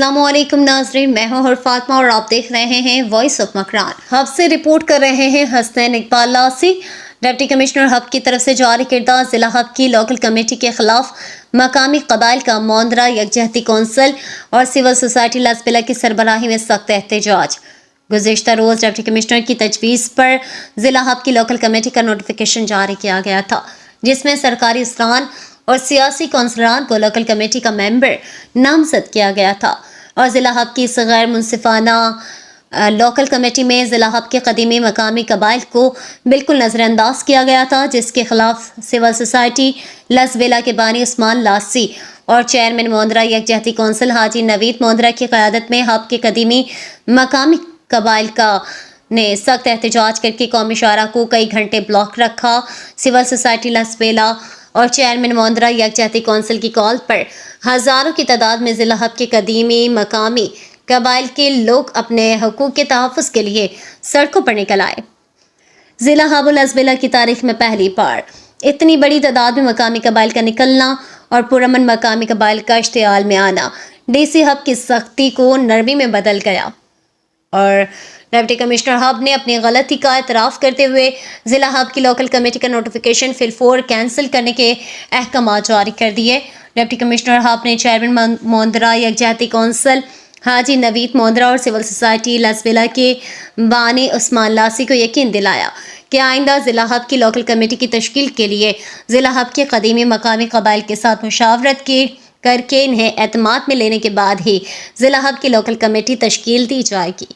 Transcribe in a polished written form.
السلام علیکم ناظرین، میں ہوں فاطمہ اور آپ دیکھ رہے ہیں وائس آف مکران۔ ہب سے رپورٹ کر رہے ہیں Hasnain Iqbal لاسی۔ Deputy commissioner hub کی طرف سے جاری کردہ ضلع ہب کی لوکل کمیٹی کے خلاف مقامی قبائل کا موندرا یکجہتی کونسل اور سول سوسائٹی لسبلا کی سربراہی میں سخت احتجاج۔ گزشتہ روز ڈپٹی کمشنر کی تجویز پر ضلع ہب کی لوکل کمیٹی کا نوٹیفیکیشن جاری کیا گیا تھا، جس میں سرکاری افسران اور سیاسی کونسلران کو لوکل کمیٹی کا ممبر نامزد کیا گیا تھا، اور ضلع ہب کی اس غیر منصفانہ لوکل کمیٹی میں ضلع ہب کے قدیمی مقامی قبائل کو بالکل نظر انداز کیا گیا تھا، جس کے خلاف سول سوسائٹی لسبلا کے بانی عثمان لاسی اور چیئرمین موندرا یکجہتی کونسل حاجی نوید موندرا کی قیادت میں ہب کے قدیمی مقامی قبائل نے سخت احتجاج کر کے قومی شاہراہ کو کئی گھنٹے بلاک رکھا۔ سول سوسائٹی لسبلا اور چیئرمین موندرا یکجہتی کونسل کی کال پر ہزاروں کی تعداد میں ضلع ہب کے قدیمی مقامی قبائل کے لوگ اپنے حقوق کے تحفظ کے لیے سڑکوں پر نکل آئے۔ ضلع ہب و لسبلا کی تاریخ میں پہلی بار اتنی بڑی تعداد میں مقامی قبائل کا نکلنا اور پرامن مقامی قبائل کا اشتعال میں آنا ڈی سی ہب کی سختی کو نرمی میں بدل گیا، اور ڈپٹی کمشنر ہب نے اپنی غلطی کا اعتراف کرتے ہوئے ضلع ہب کی لوکل کمیٹی کا نوٹیفیکیشن فی الفور کینسل کرنے کے احکامات جاری کر دیے۔ ڈپٹی کمشنر ہب نے چیئرمین موندرا یکجہتی کونسل حاجی نوید موندرا اور سول سوسائٹی لسبلا کے بانی عثمان لاسی کو یقین دلایا کہ آئندہ ضلع ہب کی لوکل کمیٹی کی تشکیل کے لیے ضلع ہب کے قدیمی مقامی قبائل کے ساتھ مشاورت کر کے انہیں اعتماد میں لینے کے بعد ہی ضلع ہب کی لوکل کمیٹی تشکیل دی جائے گی۔